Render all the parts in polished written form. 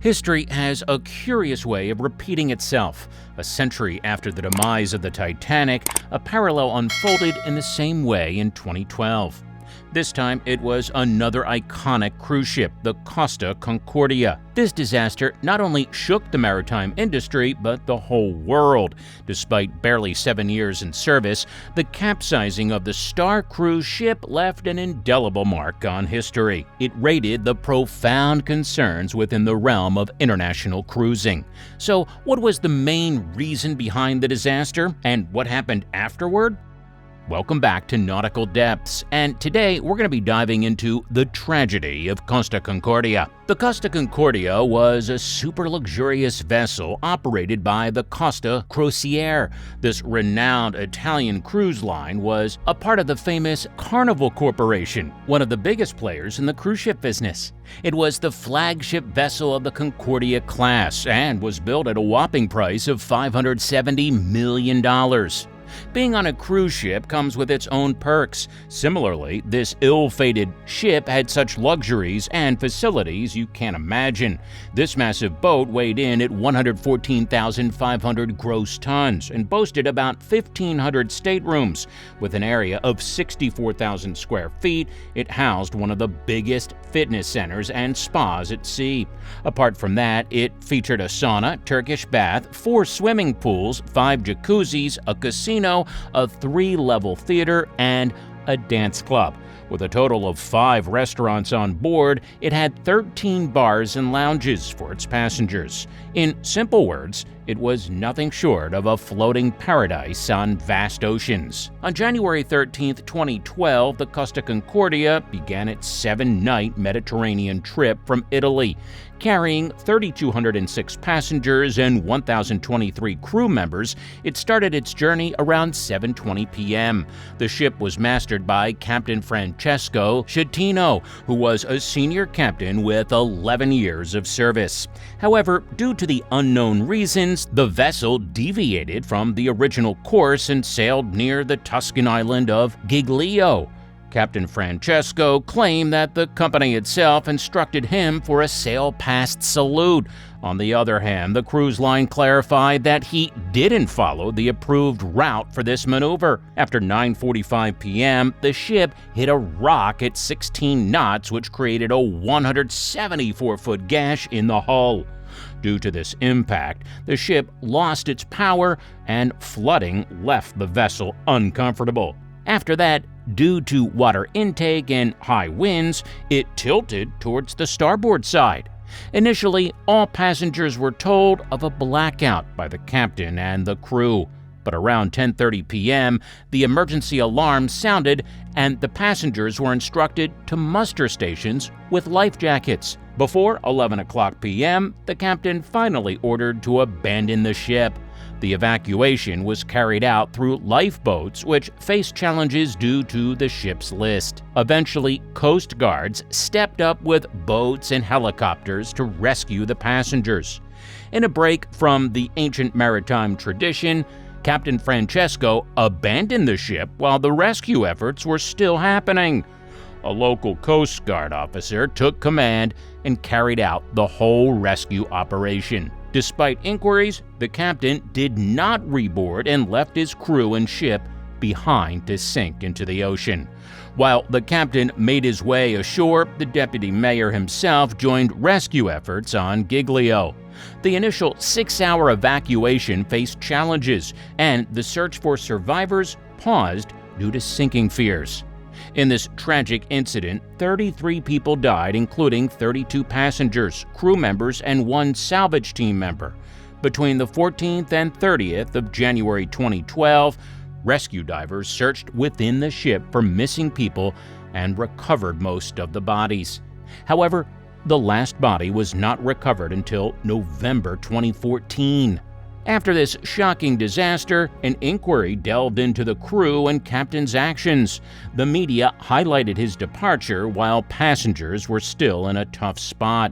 History has a curious way of repeating itself. A century after the demise of the Titanic, a parallel unfolded in the same way in 2012. This time, it was another iconic cruise ship, the Costa Concordia. This disaster not only shook the maritime industry, but the whole world. Despite barely 7 years in service, the capsizing of the star cruise ship left an indelible mark on history. It raised the profound concerns within the realm of international cruising. So, what was the main reason behind the disaster, and what happened afterward? Welcome back to Nautical Depths, and today we're going to be diving into the tragedy of Costa Concordia. The Costa Concordia was a super luxurious vessel operated by the Costa Crociere. This renowned Italian cruise line was a part of the famous Carnival Corporation, one of the biggest players in the cruise ship business. It was the flagship vessel of the Concordia class and was built at a whopping price of $570 million. Being on a cruise ship comes with its own perks. Similarly, this ill-fated ship had such luxuries and facilities you can't imagine. This massive boat weighed in at 114,500 gross tons and boasted about 1,500 staterooms. With an area of 64,000 square feet, it housed one of the biggest fitness centers and spas at sea. Apart from that, it featured a sauna, Turkish bath, 4 swimming pools, 5 jacuzzis, a casino, a 3-level theater, and a dance club. With a total of 5 restaurants on board, it had 13 bars and lounges for its passengers. In simple words, it was nothing short of a floating paradise on vast oceans. On January 13, 2012, the Costa Concordia began its 7-night Mediterranean trip from Italy. Carrying 3,206 passengers and 1,023 crew members, it started its journey around 7:20 p.m. The ship was mastered by Captain Francesco Schettino, who was a senior captain with 11 years of service. However, due to the unknown reasons, the vessel deviated from the original course and sailed near the Tuscan island of Giglio. Captain Francesco claimed that the company itself instructed him for a sail past salute. On the other hand, the cruise line clarified that he didn't follow the approved route for this maneuver. After 9:45 p.m., the ship hit a rock at 16 knots, which created a 174-foot gash in the hull. Due to this impact, the ship lost its power, and flooding left the vessel uncomfortable. After that, due to water intake and high winds, it tilted towards the starboard side. Initially, all passengers were told of a blackout by the captain and the crew. But around 10:30 p.m., the emergency alarm sounded and the passengers were instructed to muster stations with life jackets. Before 11 o'clock p.m., the captain finally ordered to abandon the ship. The evacuation was carried out through lifeboats, which faced challenges due to the ship's list. Eventually, Coast Guards stepped up with boats and helicopters to rescue the passengers. In a break from the ancient maritime tradition, Captain Francesco abandoned the ship while the rescue efforts were still happening. A local Coast Guard officer took command and carried out the whole rescue operation. Despite inquiries, the captain did not reboard and left his crew and ship behind to sink into the ocean. While the captain made his way ashore, the deputy mayor himself joined rescue efforts on Giglio. The initial 6-hour evacuation faced challenges, and the search for survivors paused due to sinking fears. In this tragic incident, 33 people died, including 32 passengers, crew members, and 1 salvage team member. Between the 14th and 30th of January 2012, rescue divers searched within the ship for missing people and recovered most of the bodies. However, the last body was not recovered until November 2014. After this shocking disaster, an inquiry delved into the crew and captain's actions. The media highlighted his departure while passengers were still in a tough spot.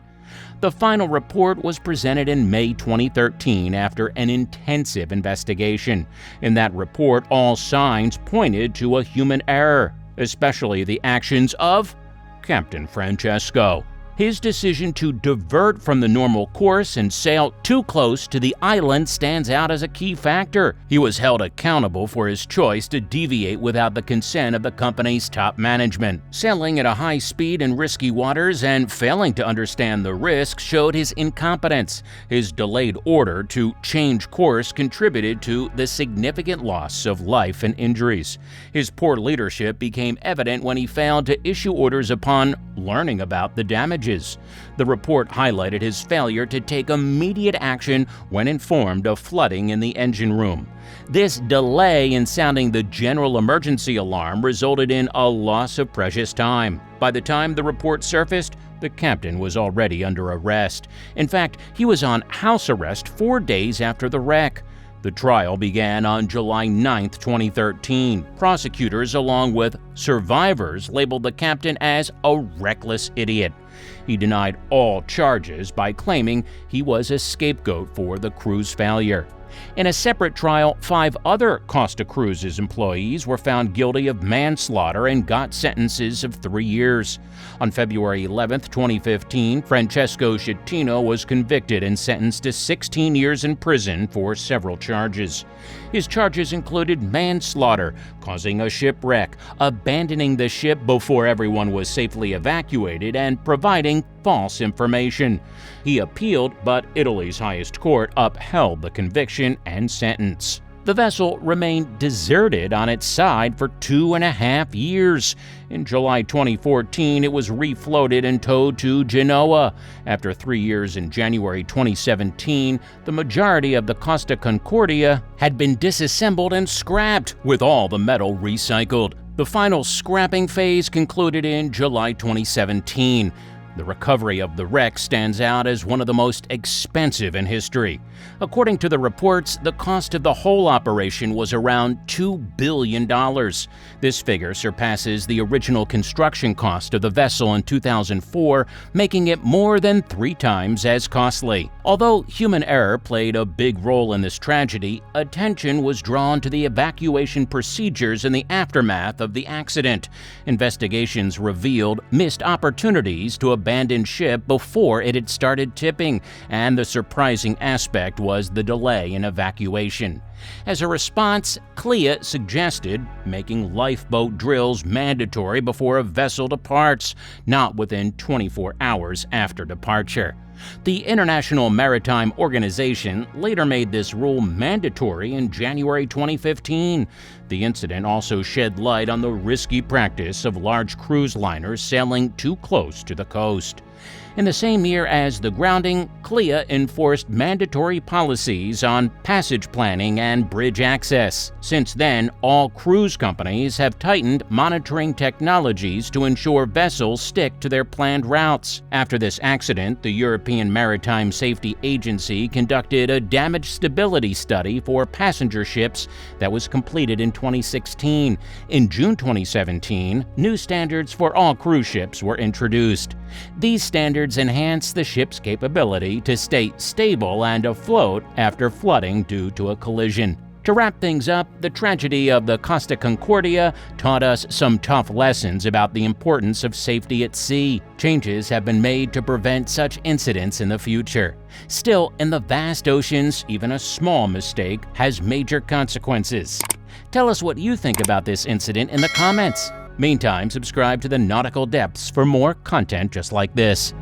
The final report was presented in May 2013 after an intensive investigation. In that report, all signs pointed to a human error, especially the actions of Captain Francesco. His decision to divert from the normal course and sail too close to the island stands out as a key factor. He was held accountable for his choice to deviate without the consent of the company's top management. Sailing at a high speed in risky waters and failing to understand the risks showed his incompetence. His delayed order to change course contributed to the significant loss of life and injuries. His poor leadership became evident when he failed to issue orders upon learning about the damages. The report highlighted his failure to take immediate action when informed of flooding in the engine room. This delay in sounding the general emergency alarm resulted in a loss of precious time. By the time the report surfaced, the captain was already under arrest. In fact, he was on house arrest 4 days after the wreck. The trial began on July 9, 2013. Prosecutors, along with survivors, labeled the captain as a reckless idiot. He denied all charges by claiming he was a scapegoat for the crew's failure. In a separate trial, 5 other Costa Cruises employees were found guilty of manslaughter and got sentences of 3 years. On February 11, 2015, Francesco Schettino was convicted and sentenced to 16 years in prison for several charges. His charges included manslaughter, causing a shipwreck, abandoning the ship before everyone was safely evacuated, and providing false information. He appealed, but Italy's highest court upheld the conviction and sentence. The vessel remained deserted on its side for 2.5 years. In July 2014, it was refloated and towed to Genoa. After 3 years in January 2017, the majority of the Costa Concordia had been disassembled and scrapped, with all the metal recycled. The final scrapping phase concluded in July 2017. The recovery of the wreck stands out as one of the most expensive in history. According to the reports, the cost of the whole operation was around $2 billion. This figure surpasses the original construction cost of the vessel in 2004, making it more than 3 times as costly. Although human error played a big role in this tragedy, attention was drawn to the evacuation procedures in the aftermath of the accident. Investigations revealed missed opportunities to abandon ship before it had started tipping, and the surprising aspect was the delay in evacuation. As a response, CLIA suggested making lifeboat drills mandatory before a vessel departs, not within 24 hours after departure. The International Maritime Organization later made this rule mandatory in January 2015. The incident also shed light on the risky practice of large cruise liners sailing too close to the coast. In the same year as the grounding, CLIA enforced mandatory policies on passage planning and bridge access. Since then, all cruise companies have tightened monitoring technologies to ensure vessels stick to their planned routes. After this accident, the European Maritime Safety Agency conducted a damage stability study for passenger ships that was completed in 2016. In June 2017, new standards for all cruise ships were introduced. These standards enhance the ship's capability to stay stable and afloat after flooding due to a collision. To wrap things up, the tragedy of the Costa Concordia taught us some tough lessons about the importance of safety at sea. Changes have been made to prevent such incidents in the future. Still, in the vast oceans, even a small mistake has major consequences. Tell us what you think about this incident in the comments. Meantime, subscribe to the Nautical Depths for more content just like this.